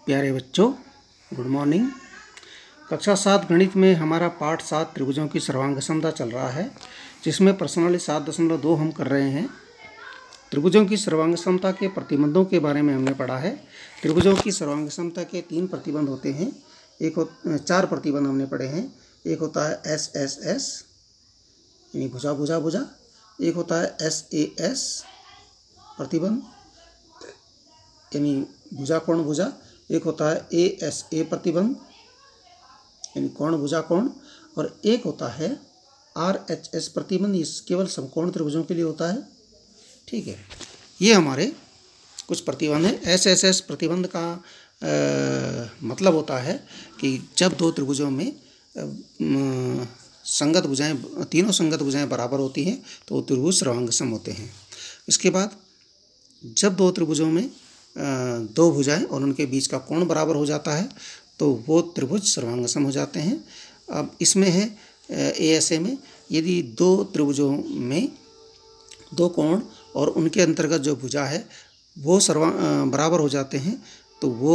प्यारे बच्चों, good morning. कक्षा 7 गणित में हमारा पाठ 7 त्रिभुजों की सर्वांग समता चल रहा है, जिसमें प्रश्नावली 7.2 हम कर रहे हैं। त्रिभुजों की सर्वांग समता के प्रतिबंधों के बारे में हमने पढ़ा है। त्रिभुजों की सर्वांग समता के 3 प्रतिबंध होते हैं। 4 प्रतिबंध हमने पढ़े हैं। एक होता है SSS यानी भुजा भुजा भुजा। एक होता है SAS प्रतिबंध यानी भुजा कोण भुजा। एक होता है ASA प्रतिबंध यानी कोण भुजा कोण। और एक होता है RHS प्रतिबंध, ये केवल समकोण त्रिभुजों के लिए होता है। ठीक है, ये हमारे कुछ प्रतिबंध हैं। SSS प्रतिबंध का मतलब होता है कि जब दो त्रिभुजों में संगत भुजाएं, तीनों संगत भुजाएं बराबर होती हैं तो त्रिभुज सर्वांग सम होते हैं। इसके बाद जब दो त्रिभुजों में दो भुजाएं और उनके बीच का कोण बराबर हो जाता है तो वो त्रिभुज सर्वांग सम हो जाते हैं। अब इसमें है ASA में, यदि दो त्रिभुजों में दो कोण और उनके अंतर्गत जो भुजा है वो बराबर हो जाते हैं तो वो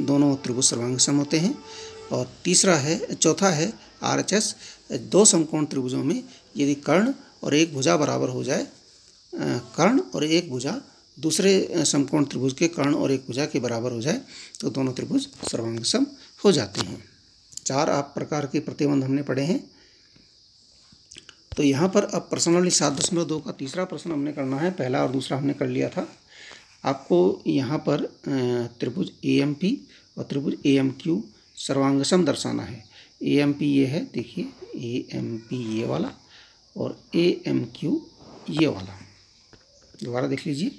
दोनों त्रिभुज सर्वांग सम होते हैं। और चौथा है RHS, दो समकोण त्रिभुजों में यदि कर्ण और एक भुजा बराबर हो जाए, कर्ण और एक भुजा दूसरे समकोण त्रिभुज के कर्ण और एक भुजा के बराबर हो जाए तो दोनों त्रिभुज सर्वांग सम हो जाते हैं। 4 प्रकार के प्रतिबंध हमने पढ़े हैं। तो यहाँ पर अब प्रश्नावली 7.2 का तीसरा प्रश्न हमने करना है। पहला और दूसरा हमने कर लिया था। आपको यहाँ पर त्रिभुज AMP और त्रिभुज AMQ सर्वांग सम दर्शाना है। AMP ये है, देखिए AMP ये वाला और AMQ ये वाला। दोबारा देख लीजिए,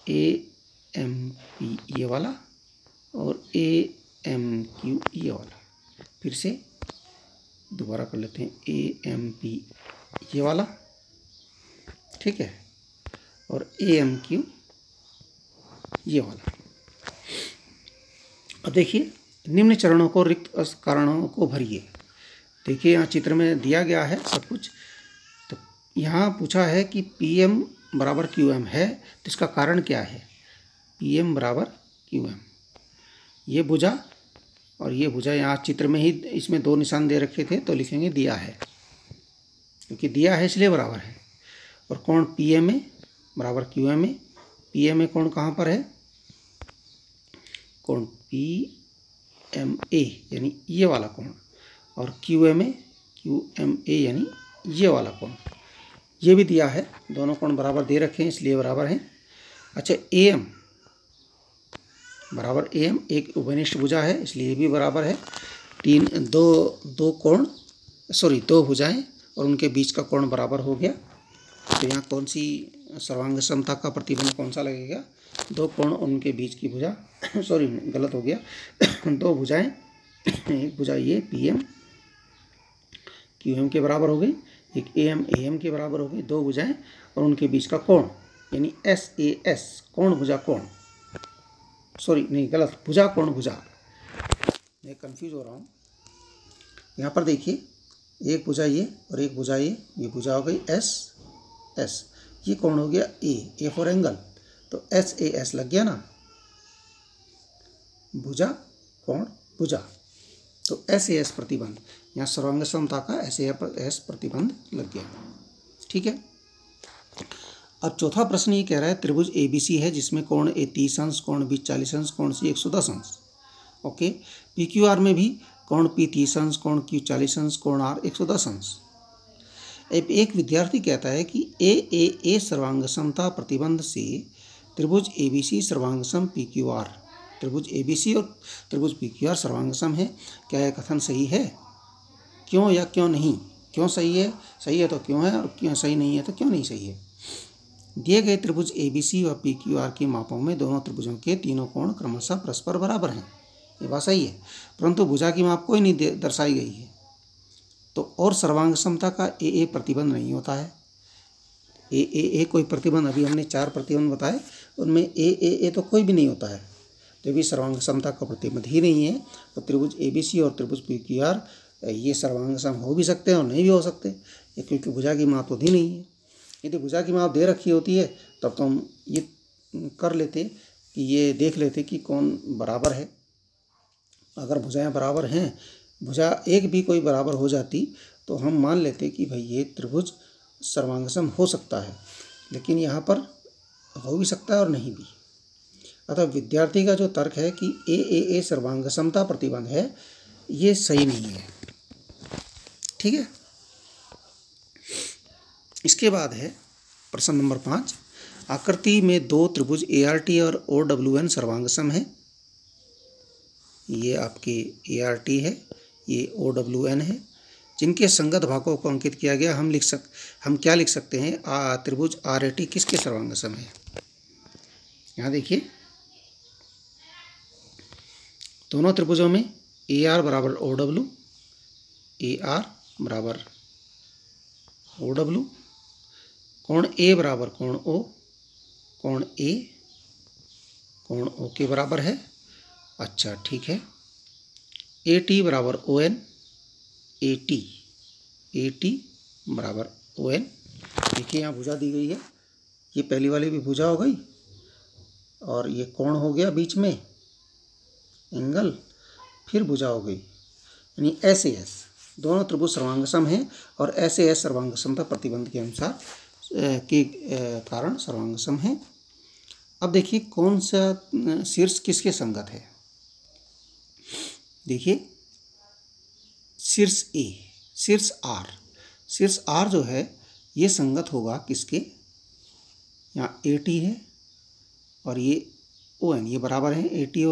AMP ये वाला और AMQ ये वाला। फिर से दोबारा कर लेते हैं, AMP ये वाला, ठीक है, और AMQ ये वाला। अब देखिए, निम्न चरणों को रिक्त कारणों को भरिए। देखिए यहाँ चित्र में दिया गया है सब कुछ। तो यहाँ पूछा है कि PM बराबर QM है, तो इसका कारण क्या है? PM बराबर QM, ये भुजा और ये भुजा, यहाँ चित्र में ही इसमें 2 निशान दे रखे थे तो लिखेंगे दिया है, क्योंकि दिया है इसलिए बराबर है। और कोण PMA बराबर QMA। PMA कोण कहाँ पर है? कोण PMA यानी ये वाला कोण, और QMA यानी ये वाला कोण, ये भी दिया है। दोनों कोण बराबर दे रखे हैं इसलिए बराबर हैं। अच्छा, AM बराबर AM, एक उभयनिष्ठ भुजा है इसलिए ये भी बराबर है। दो भुजाएं और उनके बीच का कोण बराबर हो गया। तो यहाँ कौन सी सर्वांग समता का प्रतिबंध कौन सा लगेगा? दो कोण और उनके बीच की भुजा गलत हो गया। दो भुजाएं, एक भुजा ये PM QM के बराबर हो गई, एक AM के बराबर हो गई। दो भुजाएं और उनके बीच का कोण यानी SAS, कोण भुजा कोण, भुजा कोण भुजा, मैं कंफ्यूज हो रहा हूँ। यहाँ पर देखिए, एक भुजा ये और एक भुजा ये भुजा हो गई SS, ये कोण हो गया A फॉर एंगल, तो SAS लग गया ना, भुजा कोण भुजा। तो SAS प्रतिबंध, यहाँ सर्वांग समता का SAS प्रतिबंध लग गया। ठीक है। अब चौथा प्रश्न ये कह रहा है त्रिभुज ABC है जिसमें कोण A 30 अंश, कोण B 40 अंश, कोण C 110 अंश। ओके, PQR में भी कोण P 30 अंश, कोण Q 40 अंश, कोण R 110 अंश। अब एक विद्यार्थी कहता है कि AAA सर्वांग समता प्रतिबंध से त्रिभुज ABC सर्वांग सम PQR, त्रिभुज ABC और त्रिभुज PQR सर्वांग सम है। क्या यह कथन सही है? क्यों या क्यों नहीं? क्यों सही है? सही है तो क्यों है, और क्यों सही नहीं है तो क्यों नहीं सही है? दिए गए त्रिभुज ABC और PQR के मापों में दोनों त्रिभुजों के तीनों कोण क्रमशः परस्पर बराबर हैं, ये बात सही है, परंतु भुजा की माप कोई नहीं दर्शाई गई है। तो और सर्वांग समता का AA प्रतिबंध नहीं होता है। AAA कोई प्रतिबंध, अभी हमने 4 प्रतिबंध बताए, उनमें AAA तो कोई भी नहीं होता है, तो भी सर्वांग समता का प्रतिबंध ही नहीं है। तो त्रिभुज ABC और त्रिभुज PQR ये सर्वांग सम हो भी सकते हैं और नहीं भी हो सकते, क्योंकि भुजा की माप तो दी नहीं है। यदि भुजा की माप दे रखी होती है तब तो हम ये कर लेते कि ये देख लेते कि कौन बराबर है। अगर भुजाएं बराबर हैं, भुजा एक भी कोई बराबर हो जाती तो हम मान लेते कि भाई ये त्रिभुज सर्वांगसम हो सकता है, लेकिन यहाँ पर हो भी सकता है और नहीं भी। अतः विद्यार्थी का जो तर्क है कि ए सर्वांगसमता प्रतिबंध है, ये सही नहीं है। ठीक है। इसके बाद है प्रश्न नंबर 5। आकृति में दो त्रिभुज ART और OWN सर्वांगसम है। ये आपके ART है, ये OWN है, जिनके संगत भागों को अंकित किया गया। हम क्या लिख सकते हैं? त्रिभुज RAT किसके सर्वांगसम है? यहाँ देखिए, दोनों त्रिभुजों में AR बराबर OW, AR बराबर OW, कोण A बराबर कोण O, कोण A कोण O के बराबर है। अच्छा, ठीक है। AT बराबर ON, AT बराबर ON। देखिए यहाँ भुजा दी गई है, ये पहली वाली भी भुजा हो गई और ये कोण हो गया बीच में एंगल, फिर भुजा हो गई, यानी SAS। दोनों त्रिभुज सर्वांगसम हैं और SAS सर्वांगसमता प्रतिबंध के अनुसार के कारण सर्वांगसम है। अब देखिए कौन सा शीर्ष किसके संगत है। देखिए शीर्ष A, शीर्ष R जो है ये संगत होगा किसके? यहाँ AT है और ये ON, ये बराबर है। AT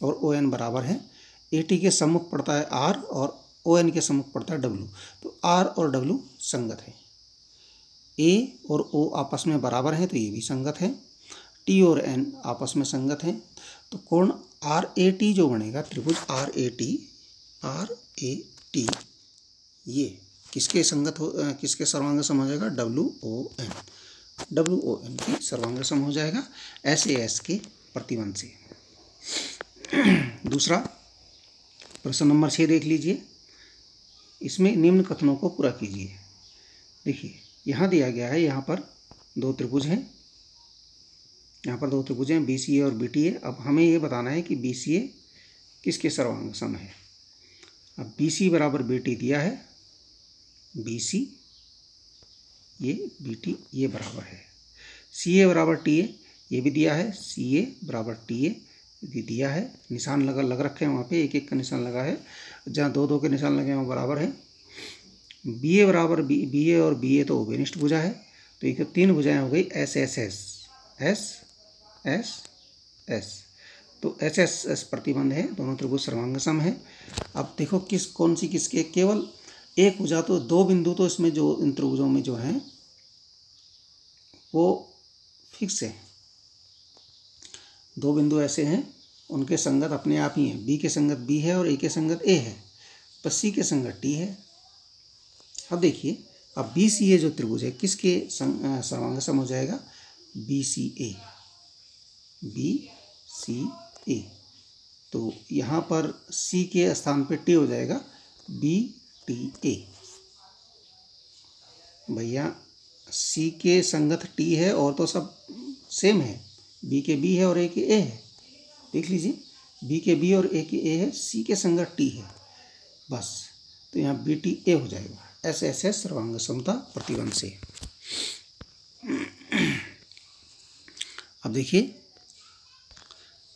और ON बराबर है। AT के सम्मुख पड़ता है R और ON के सम्मुख पड़ता है W, तो R और W संगत है। A और O आपस में बराबर हैं तो ये भी संगत है। T और N आपस में संगत हैं, तो कोण RAT जो बनेगा, त्रिभुज RAT ये किसके किसके सर्वांगसम हो जाएगा? WON के सर्वांगसम हो जाएगा SAS के प्रतिबंध से। दूसरा प्रश्न नंबर 6 देख लीजिए, इसमें निम्न कथनों को पूरा कीजिए। देखिए यहाँ दिया गया है, यहाँ पर दो त्रिभुज हैं, BCA और BTA। अब हमें ये बताना है कि BCA किसके सर्वांगसम है। अब BC बराबर BT दिया है, BC ये BT ये बराबर है। CA बराबर TA ये भी दिया है, CA बराबर TA भी दिया है। निशान लग रखे हैं वहाँ पे, एक एक का निशान लगा है, जहाँ दो के निशान लगे हैं वो बराबर है। BA बराबर BA और BA तो ओबेनिष्ठ भुजा है, तो ये तीन भुजाएं हो गई SSS। तो SS प्रतिबंध है, दोनों त्रिभुज सर्वांगसम है। अब देखो कौन सी किसके, केवल एक भुजा, तो दो बिंदु तो इसमें जो इन त्रिभुजों में जो हैं वो फिक्स है। दो बिंदु ऐसे हैं, उनके संगत अपने आप ही हैं। B के संगत B है और A के संगत A है, पर C के संगत T है। अब देखिए, अब BCA जो त्रिभुज है किसके सर्वांगसम हो जाएगा? BCA। तो यहाँ पर C के स्थान पे T हो जाएगा BTA। भैया C के संगत T है और तो सब सेम है, B के B है और A के A है। देख लीजिए, B के B और A के A है, C के संगत T है, बस। तो यहाँ BTA हो जाएगा SSS सर्वांगसमता प्रतिबंध से। अब देखिए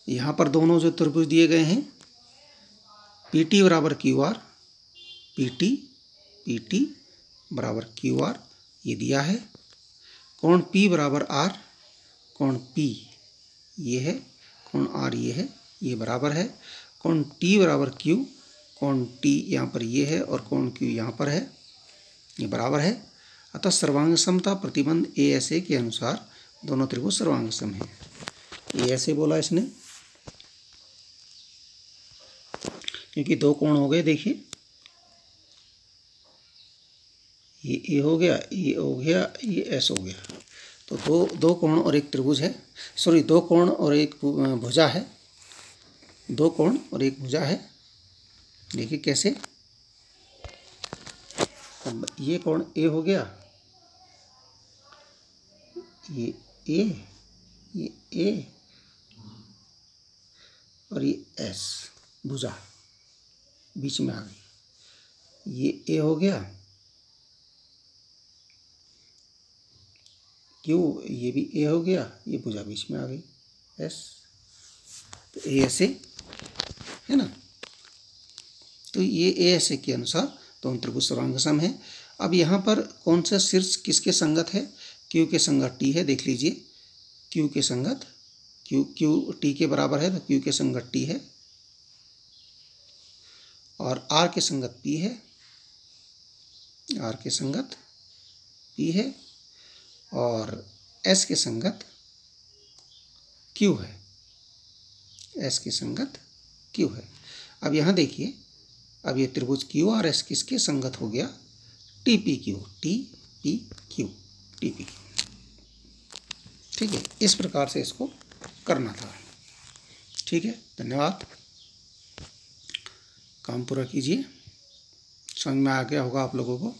यहाँ पर दोनों जो त्रिभुज दिए गए हैं, PT बराबर QR, PT बराबर QR ये दिया है। कोण P बराबर R, कोण P ये है, कोण R ये है, ये बराबर है। कोण T बराबर Q, कोण T यहाँ पर ये है और कोण Q यहाँ पर है, ये बराबर है। अतः सर्वांगसमता प्रतिबंध ASA के अनुसार दोनों त्रिभुज सर्वांगसम है। ASA बोला इसने क्योंकि दो कोण हो गए। देखिए ये A हो गया, ये हो गया, ये S हो गया, तो दो कोण और एक त्रिभुज है, दो कोण और एक भुजा है, दो कोण और एक भुजा है। देखिए कैसे, अब ये कोण A हो गया, ये ए और ये एस, भुजा बीच में आ गई। ये ए हो गया, क्यू, ये भी ए हो गया, ये भुजा बीच में आ गई, एस। तो ए एस ए है ना। तो ये ए एस ए के अनुसार दोनों त्रिभुज सर्वांगसम है। अब यहाँ पर कौन सा शीर्ष किसके संगत है? क्यू के संगत टी है, देख लीजिए। क्यू के संगत क्यू टी के बराबर है, तो क्यू के संगत टी है, और आर के संगत पी है, आर के संगत पी है, और एस के संगत क्यू है, एस के संगत क्यू है। अब यहाँ देखिए, अब ये त्रिभुज क्यू आर एस किसके संगत हो गया? T P Q, T P Q, T P Q. ठीक है, इस प्रकार से इसको करना था। ठीक है, धन्यवाद। काम पूरा कीजिए। समझ में आ गया होगा आप लोगों को।